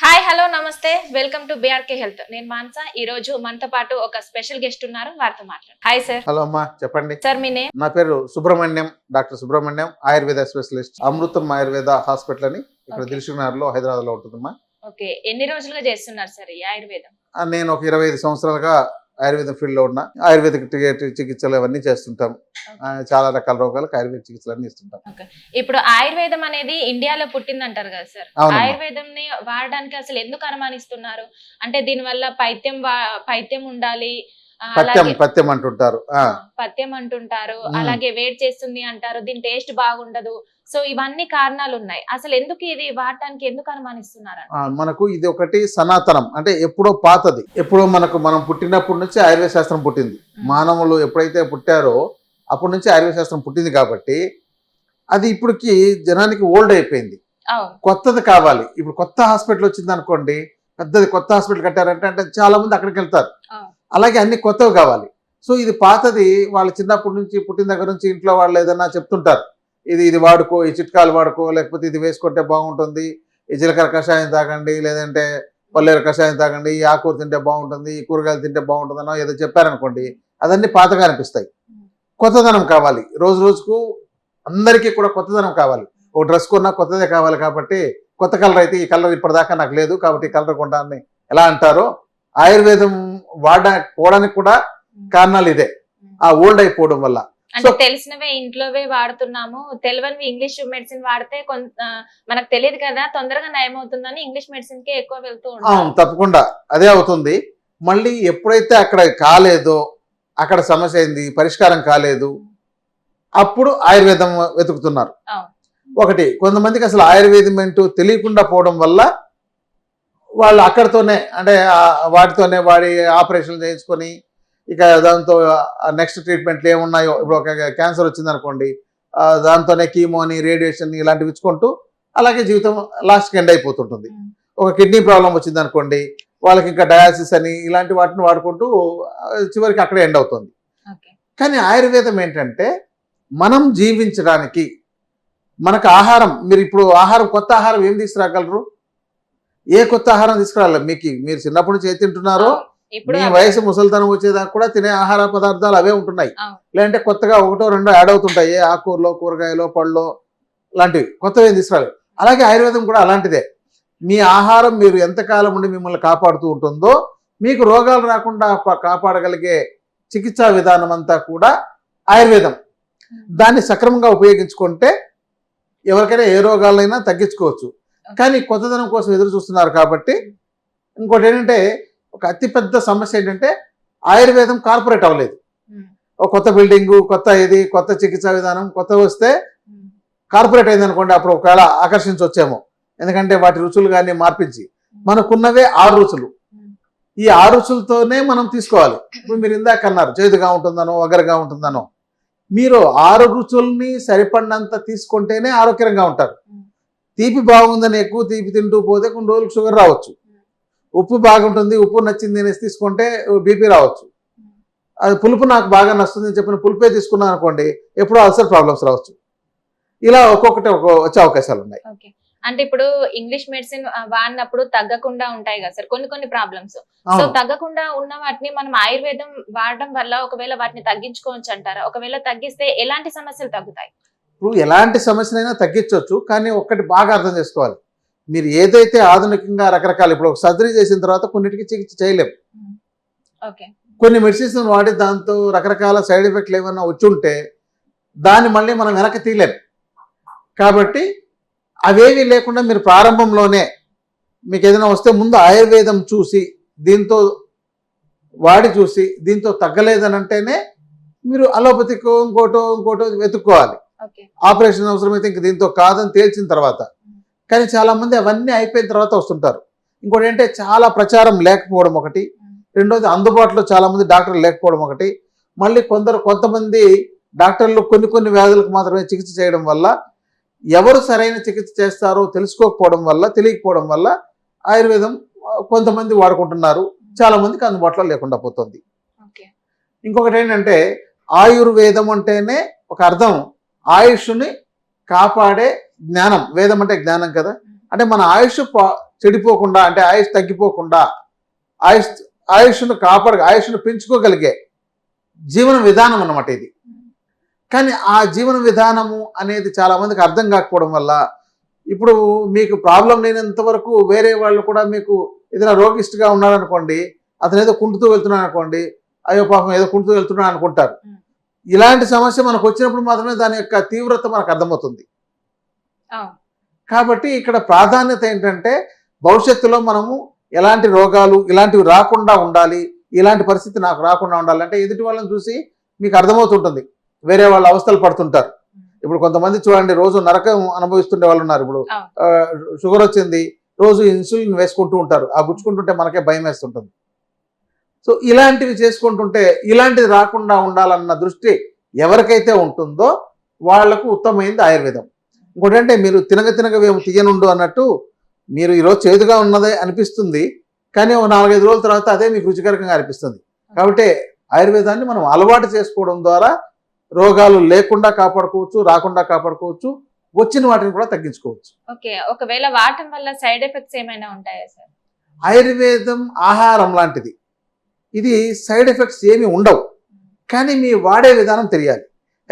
Hi hello నమస్తే welcome to BRK health. నేను మానస. ఈ రోజు మనతో పాటు ఒక స్పెషల్ గెస్ట్ ఉన్నారు, వారితో మాట్లాడు. Hi sir. హలో అమ్మా, చెప్పండి. సార్ మీ నేమ్? నా పేరు సుబ్రహ్మణ్యం, డాక్టర్ సుబ్రహ్మణ్యం, ఆయుర్వేద స్పెషలిస్ట్, అమృతం ఆయుర్వేద హాస్పిటల్ అని ఇక్కడ దిల్సుఖ్నగర్ లో హైదరాబాద్ లో ఉంటుందమ్మా. ఓకే, ఎన్ని రోజులుగా చేస్తున్నారు సార్ ఈ ఆయుర్వేదం? నేను ఒక 25 సంవత్సరాలుగా ఆయుర్వేద ఫీల్డ్ లో ఉన్నా. ఆయుర్వేదిక్ చికిత్సలు అవన్నీ చేస్తుంటాం. చాలా రకాల రోగాలకు ఆయుర్వేద చికిత్సలు అన్ని ఇస్తుంటాం. ఇప్పుడు ఆయుర్వేదం అనేది ఇండియాలో పుట్టింది అంటారు కదా సార్, ఆయుర్వేదం ని వాడడానికి అసలు ఎందుకు అనుమానిస్తున్నారు? అంటే దీని వల్ల పైత్యం ఉండాలి, పత్యం అంటుంటారు, పత్యం అంటుంటారు, అలాగే వేడి చేస్తుంది అంటారు, దీని టేస్ట్ బాగుండదు. సో ఇవన్నీ కారణాలు ఉన్నాయి. అసలు ఎందుకు ఇది వాడటానికి ఎందుకు అనుమానిస్తున్నారు? మనకు ఇది ఒకటి సనాతనం, అంటే ఎప్పుడో పాతది. ఎప్పుడో మనం పుట్టినప్పటి నుంచి ఆయుర్వేద శాస్త్రం పుట్టింది. మానవులు ఎప్పుడైతే పుట్టారో అప్పటి నుంచి ఆయుర్వేద శాస్త్రం పుట్టింది కాబట్టి అది ఇప్పటికి జనానికి ఓల్డ్ అయిపోయింది. కొత్తది కావాలి. ఇప్పుడు కొత్త హాస్పిటల్ వచ్చింది అనుకోండి, పెద్దది కొత్త హాస్పిటల్ కట్టారంటే అంటే చాలా మంది అక్కడికి వెళ్తారు. అలాగే అన్ని కొత్తవి కావాలి. సో ఇది పాతది వాళ్ళు చిన్నప్పటి నుంచి పుట్టిన దగ్గర నుంచి ఇంట్లో వాళ్ళు ఏదైనా చెప్తుంటారు, ఇది వాడుకో, ఈ చిట్కాలు వాడుకో, లేకపోతే ఇది వేసుకుంటే బాగుంటుంది, ఈ జీలకర్ర కషాయం తాగండి, లేదంటే పల్లేర కషాయం తాగండి, ఈ ఆకూర తింటే బాగుంటుంది, ఈ కూరగాయలు తింటే బాగుంటుందనో ఏదో చెప్పారనుకోండి, అదన్నీ పాతగా అనిపిస్తాయి. కొత్తదనం కావాలి. రోజు రోజుకు అందరికీ కూడా కొత్తదనం కావాలి. ఒక డ్రెస్ కొన్నా కొత్తదే కావాలి. కాబట్టి కొత్త కలర్ అయితే ఈ కలర్ ఇప్పటిదాకా నాకు లేదు కాబట్టి ఈ కలర్ కొంటానని ఎలా అంటారో, ఆయుర్వేదం పోవడానికి కూడా కారణాలు ఇదే, ఆ ఓల్డ్ అయిపోవడం వల్ల. అంటే తెలిసినవే ఇంట్లోవే వాడుతున్నాము, తెలియనివి ఇంగ్లీష్ మెడిసిన్ వాడితే మనకు తెలియదు కదా, తొందరగా నయం అవుతుందని ఇంగ్లీష్ మెడిసిన్ కే ఎక్కువ వెళ్తూ ఉంటాం. తప్పకుండా అదే అవుతుంది. మళ్ళీ ఎప్పుడైతే అక్కడ కాలేదో, అక్కడ సమస్య అయింది, పరిష్కారం కాలేదు, అప్పుడు ఆయుర్వేదం వెతుకుతున్నారు. ఒకటి, కొంతమందికి అసలు ఆయుర్వేదం ఏంటో తెలియకుండా పోవడం వల్ల వాళ్ళు అక్కడితోనే, అంటే వాటితోనే వాడి ఆపరేషన్ చేయించుకొని ఇక దాంతో నెక్స్ట్ ట్రీట్మెంట్లు ఏమున్నాయో, ఇప్పుడు ఒక క్యాన్సర్ వచ్చిందనుకోండి, దాంతోనే కీమోని, రేడియేషన్ ఇలాంటివి ఇచ్చుకుంటూ అలాగే జీవితం లాస్ట్కి ఎండ్ అయిపోతుంటుంది. ఒక కిడ్నీ ప్రాబ్లం వచ్చిందనుకోండి, వాళ్ళకి ఇంకా డయాలసిస్ అని ఇలాంటి వాటిని వాడుకుంటూ చివరికి అక్కడే ఎండ్ అవుతుంది. కానీ ఆయుర్వేదం ఏంటంటే మనం జీవించడానికి మనకు ఆహారం, మీరు ఇప్పుడు ఆహారం, కొత్త ఆహారం ఏం తీసుకురాగలరు? ఏ కొత్త ఆహారం తీసుకురాలి? మీరు చిన్నప్పటి నుంచి ఏ తింటున్నారో, మీ వయసు ముసలితనం వచ్చేదాకా కూడా తినే ఆహార పదార్థాలు అవే ఉంటున్నాయి. లేదంటే కొత్తగా ఒకటో రెండో యాడ్ అవుతుంటాయి, ఆకుకూరలో, కూరగాయలో, పళ్ళలో లాంటివి కొత్తవి ఏం తీసుకురాలి. అలాగే ఆయుర్వేదం కూడా అలాంటిదే. మీ ఆహారం మీరు ఎంతకాలం ఉండి మిమ్మల్ని కాపాడుతూ ఉంటుందో, మీకు రోగాలు రాకుండా కాపాడగలిగే చికిత్సా విధానం అంతా కూడా ఆయుర్వేదం. దాన్ని సక్రమంగా ఉపయోగించుకుంటే ఎవరికైనా ఏ రోగాలైనా తగ్గించుకోవచ్చు. కానీ కొత్తదనం కోసం ఎదురు చూస్తున్నారు కాబట్టి. ఇంకోటి ఏంటంటే, ఒక అతిపెద్ద సమస్య ఏంటంటే ఆయుర్వేదం కార్పొరేట్ అవ్వలేదు. ఒక కొత్త బిల్డింగు, కొత్త చికిత్సా విధానం కొత్త వస్తే కార్పొరేట్ అయింది అనుకోండి, అప్పుడు ఒకవేళ ఆకర్షించవచ్చేమో. ఎందుకంటే వాటి రుచులు కానీ మార్పించి, మనకున్నవే 6 రుచులు. ఈ 6 రుచులతోనే మనం తీసుకోవాలి. ఇప్పుడు మీరు ఇందాక అన్నారు చేదుగా ఉంటుందనో, వగరగా ఉంటుందనో. మీరు 6 రుచుల్ని సరిపడినంత తీసుకుంటేనే ఆరోగ్యంగా ఉంటారు. తీపి బాగుందని ఎక్కువ తీపి తింటూ పోతే కొన్ని రోజులకు షుగర్ రావచ్చు. ఉప్పు బాగుంటుంది, ఉప్పు నచ్చింది అనేసి తీసుకుంటే బీపీ రావచ్చు. అది పులుపు నాకు బాగా నచ్చుతుంది అని చెప్పిన పులుపే తీసుకున్నాను అనుకోండి, ఎప్పుడో అల్సర్ ప్రాబ్లమ్స్ రావచ్చు. ఇలా ఒక్కొక్కటి వచ్చే అవకాశాలు ఉన్నాయి. అంటే ఇప్పుడు ఇంగ్లీష్ మెడిసిన్ వాడినప్పుడు తగ్గకుండా ఉంటాయి కదా సార్ కొన్ని ప్రాబ్లమ్స్. సో తగ్గకుండా ఉన్న వాటిని మనం ఆయుర్వేదం వాడడం వల్ల ఒకవేళ వాటిని తగ్గించుకోవచ్చు అంటారా? ఒకవేళ తగ్గిస్తే ఎలాంటి సమస్యలు తగ్గుతాయి? ఇప్పుడు ఎలాంటి సమస్యలైనా తగ్గించవచ్చు. కానీ ఒక్కటి బాగా అర్థం చేసుకోవాలి, మీరు ఏదైతే ఆధునికంగా రకరకాల, ఇప్పుడు ఒక సర్జరీ చేసిన తర్వాత కొన్నిటికి చికిత్స చేయలేము. కొన్ని మెడిసిన్స్ వాడి దాంతో రకరకాల సైడ్ ఎఫెక్ట్లు ఏమైనా వచ్చి ఉంటే దాన్ని మళ్ళీ మనం వెనక్కి తీయలేము. కాబట్టి అవేవి లేకుండా మీరు ప్రారంభంలోనే మీకు ఏదైనా వస్తే ముందు ఆయుర్వేదం చూసి, దీంతో వాడి చూసి, దీంతో తగ్గలేదని అంటేనే మీరు అలోపతికో ఇంకోటో వెతుక్కోవాలి. ఆపరేషన్ అవసరమైతే ఇంక దీంతో కాదని తేల్చిన తర్వాత. కానీ చాలామంది అవన్నీ అయిపోయిన తర్వాత వస్తుంటారు. ఇంకోటి ఏంటంటే చాలా ప్రచారం లేకపోవడం ఒకటి, రెండోది అందుబాటులో చాలామంది డాక్టర్లు లేకపోవడం ఒకటి, మళ్ళీ కొంతమంది డాక్టర్లు కొన్ని వ్యాధులకు మాత్రమే చికిత్స చేయడం వల్ల ఎవరు సరైన చికిత్స చేస్తారో తెలియకపోవడం వల్ల ఆయుర్వేదం కొంతమంది వాడుకుంటున్నారు, చాలా మందికి అందుబాటులో లేకుండా పోతుంది. ఇంకొకటి ఏంటంటే, ఆయుర్వేదం అంటేనే ఒక అర్థం ఆయుష్ని కాపాడే జ్ఞానం. వేదం అంటే జ్ఞానం కదా. అంటే మన ఆయుష్ చెడిపోకుండా, అంటే ఆయుష్ తగ్గిపోకుండా, ఆయుష్ను పెంచుకోగలిగే జీవన విధానం అన్నమాట ఇది. కానీ ఆ జీవన విధానము అనేది చాలా మందికి అర్థం కాకపోవడం వల్ల ఇప్పుడు మీకు ప్రాబ్లం లేనంత వరకు వేరే వాళ్ళు కూడా మీకు ఏదైనా రోగిస్ట్గా ఉన్నారనుకోండి, అతను ఏదో కుంటుతూ వెళ్తున్నాడు అనుకోండి, అయ్యో పాపం ఏదో కుంటుతూ వెళ్తున్నాడు అనుకుంటారు. ఇలాంటి సమస్య మనకు వచ్చినప్పుడు మాత్రమే దాని యొక్క తీవ్రత మనకు అర్థమవుతుంది. కాబట్టి ఇక్కడ ప్రాధాన్యత ఏంటంటే భవిష్యత్తులో మనము ఎలాంటి రోగాలు ఇలాంటివి రాకుండా ఉండాలి, ఇలాంటి పరిస్థితి నాకు రాకుండా ఉండాలి అంటే ఎదుటి వాళ్ళని చూసి మీకు అర్థమవుతుంటుంది. వేరే వాళ్ళు అవస్థలు పడుతుంటారు. ఇప్పుడు కొంతమంది చూడండి, రోజు నరకం అనుభవిస్తుండే వాళ్ళు ఉన్నారు. ఇప్పుడు షుగర్ వచ్చింది, రోజు ఇన్సులిన్ వేసుకుంటూ ఉంటారు. ఆ గుచ్చుకుంటుంటే మనకే భయం వేస్తుంటుంది. సో ఇలాంటివి చేసుకుంటుంటే ఇలాంటిది రాకుండా ఉండాలన్న దృష్టి ఎవరికైతే ఉంటుందో వాళ్లకు ఉత్తమమైంది ఆయుర్వేదం. ఇంకోటి అంటే మీరు తినగవేమో తీయనుండు అన్నట్టు, మీరు ఈరోజు చేదుగా ఉన్నదే అనిపిస్తుంది, కానీ ఒక 4-5 రోజుల తర్వాత అదే మీకు రుచికరంగా అనిపిస్తుంది. కాబట్టి ఆయుర్వేదాన్ని మనం అలవాటు చేసుకోవడం ద్వారా రోగాలు లేకుండా కాపాడుకోవచ్చు, రాకుండా కాపాడుకోవచ్చు, వచ్చిన వాటిని కూడా తగ్గించుకోవచ్చు. ఓకే, ఒకవేళ వాడటం వల్ల సైడ్ ఎఫెక్ట్స్ ఏమైనా ఉంటాయా సార్? ఆయుర్వేదం ఆహారం లాంటిది, ఇది సైడ్ ఎఫెక్ట్స్ ఏమీ ఉండవు, కానీ మీ వాడే విధానం తెలియాలి.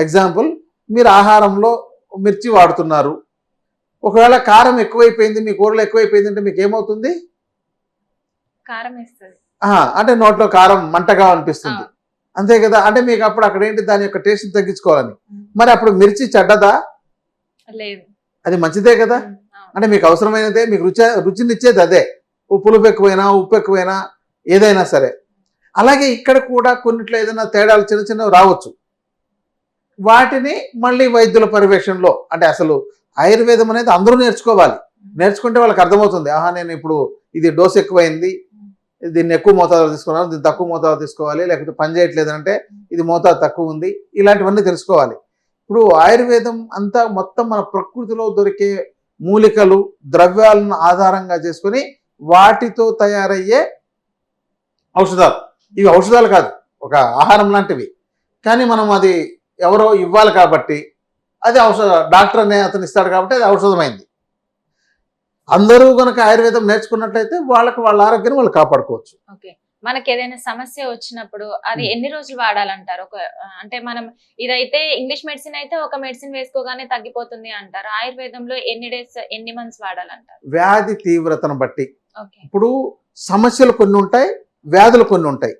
ఎగ్జాంపుల్, మీరు ఆహారంలో మిర్చి వాడుతున్నారు, ఒకవేళ కారం ఎక్కువైపోయింది, మీ కూరలో ఎక్కువైపోయింది అంటే మీకు ఏమవుతుంది? కారం వేస్తుంది, అంటే నోట్లో కారం మంటగా అనిపిస్తుంది, అంతే కదా. అంటే మీకు అప్పుడు అక్కడ ఏంటి, దాని యొక్క టేస్ట్ తగ్గించుకోవాలని. మరి అప్పుడు మిర్చి చెడ్డదా? లేదు, అది మంచిదే కదా. అంటే మీకు అవసరమైనదే, మీకు రుచినిచ్చేది అదే, పులుపు ఎక్కువైనా ఉప్పు ఎక్కువైనా ఏదైనా సరే. అలాగే ఇక్కడ కూడా కొన్నిట్లో ఏదైనా తేడాలు చిన్నవి రావచ్చు. వాటిని మళ్ళీ వైద్యుల పర్యవేక్షణలో, అంటే అసలు ఆయుర్వేదం అనేది అందరూ నేర్చుకోవాలి. నేర్చుకుంటే వాళ్ళకి అర్థమవుతుంది, నేను ఇప్పుడు ఇది డోస్ ఎక్కువైంది, దీన్ని ఎక్కువ మోతాదులో తీసుకున్నాను, దీన్ని తక్కువ మోతాదులో తీసుకోవాలి, లేకపోతే పని చేయట్లేదంటే ఇది మోతాదు తక్కువ ఉంది, ఇలాంటివన్నీ తెలుసుకోవాలి. ఇప్పుడు ఆయుర్వేదం అంతా మొత్తం మన ప్రకృతిలో దొరికే మూలికలు, ద్రవ్యాలను ఆధారంగా చేసుకొని వాటితో తయారయ్యే ఔషధాలు. ఇవి ఔషధాలు కాదు, ఒక ఆహారం లాంటివి. కానీ మనం అది ఎవరో ఇవ్వాలి కాబట్టి అది డాక్టర్ అనే అతను ఇస్తాడు కాబట్టి అది ఔషధమైంది. అందరూ కనుక ఆయుర్వేదం నేర్చుకున్నట్లయితే వాళ్ళ ఆరోగ్యాన్ని వాళ్ళు కాపాడుకోవచ్చు. ఓకే, మనకి ఏదైనా సమస్య వచ్చినప్పుడు అది ఎన్ని రోజులు వాడాలంటారు? అంటే మనం ఇదైతే ఇంగ్లీష్ మెడిసిన్ అయితే ఒక మెడిసిన్ వేసుకోగానే తగ్గిపోతుంది అంటారు, ఆయుర్వేదంలో ఎన్ని డేస్ ఎన్ని మంత్స్ వాడాలంటారు? వ్యాధి తీవ్రతను బట్టి. ఇప్పుడు సమస్యలు కొన్ని ఉంటాయి, వ్యాధులు కొన్ని ఉంటాయి.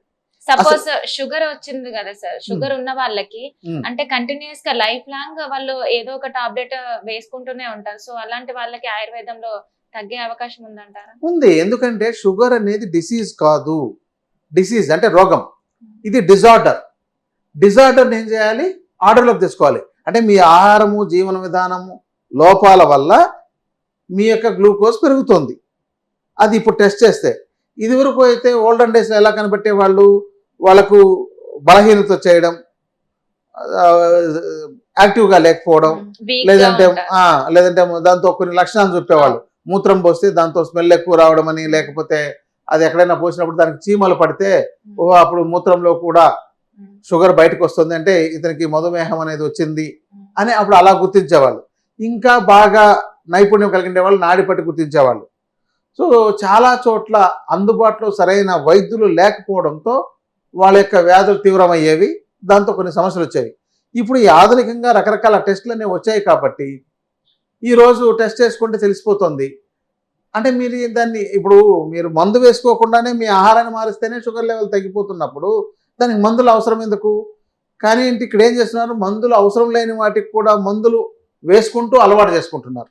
సపోజ్ షుగర్ వచ్చింది కదా సార్, షుగర్ ఉన్న వాళ్ళకి అంటే కంటిన్యూస్ గా లైఫ్ లాంగ్ వాళ్ళు ఏదో ఒక టాబ్లెట్ వేసుకుంటూనే ఉంటారు. సో అలాంటి వాళ్ళకి ఆయుర్వేదంలో తగ్గే అవకాశం ఉందంటారా? ఉంది, ఎందుకంటే షుగర్ అనేది డిసీజ్ కాదు. డిసీజ్ అంటే రోగం, ఇది డిజార్డర్. డిజార్డర్ని ఏం చేయాలి? ఆర్డర్లోకి తెచ్చుకోవాలి. అంటే మీ ఆహారము, జీవన విధానము లోపాల వల్ల మీ యొక్క గ్లూకోజ్ పెరుగుతుంది. అది ఇప్పుడు టెస్ట్ చేస్తే, ఇదివరకు అయితే ఓల్డెన్ డేస్లో ఎలా కనిపెట్టే వాళ్ళు, వాళ్ళకు బలహీనత చేయడం, యాక్టివ్గా లేకపోవడం, లేదంటే దాంతో కొన్ని లక్షణాలు చెప్పేవాళ్ళు. మూత్రం పోస్తే దాంతో స్మెల్ ఎక్కువ రావడం అని, లేకపోతే అది ఎక్కడైనా పోసినప్పుడు దానికి చీమలు పడితే అప్పుడు మూత్రంలో కూడా షుగర్ బయటకు వస్తుంది, అంటే ఇతనికి మధుమేహం అనేది వచ్చింది అని అప్పుడు అలా గుర్తించేవాళ్ళు. ఇంకా బాగా నైపుణ్యం కలిగిన వాళ్ళు నాడి పట్టి గుర్తించేవాళ్ళు. సో చాలా చోట్ల అందుబాటులో సరైన వైద్యులు లేకపోవడంతో వాళ్ళ యొక్క వ్యాధులు తీవ్రమయ్యేవి, దాంతో కొన్ని సమస్యలు వచ్చేవి. ఇప్పుడు ఈ ఆధునికంగా రకరకాల టెస్టులు అనేవి వచ్చాయి కాబట్టి ఈరోజు టెస్ట్ చేసుకుంటే తెలిసిపోతుంది. అంటే మీరు మందు వేసుకోకుండానే మీ ఆహారాన్ని మారిస్తేనే షుగర్ లెవెల్ తగ్గిపోతున్నప్పుడు దానికి మందులు అవసరం ఎందుకు? కానీ ఇక్కడ ఏం చేస్తున్నారు, మందులు అవసరం లేని వాటికి కూడా మందులు వేసుకుంటూ అలవాటు చేసుకుంటున్నారు.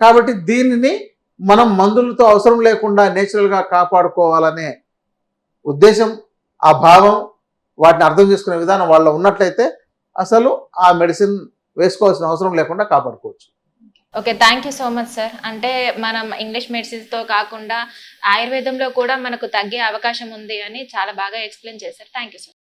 కాబట్టి దీనిని మనం మందులతో అవసరం లేకుండా నేచురల్గా కాపాడుకోవాలనే ఉద్దేశం, ఆ భావం, వాటిని అర్థం చేసుకునే విధానం వాళ్ళ ఉన్నట్లయితే అసలు ఆ మెడిసిన్ వేసుకోవాల్సిన అవసరం లేకుండా కాపాడుకోవచ్చు. Okay, thank you so much sir. అంటే మనం ఇంగ్లీష్ మెడిసిన్స్తో కాకుండా ఆయుర్వేదంలో కూడా మనకు తగ్గే అవకాశం ఉంది అని చాలా బాగా ఎక్స్ప్లెయిన్ చేశారు. Thank you sir.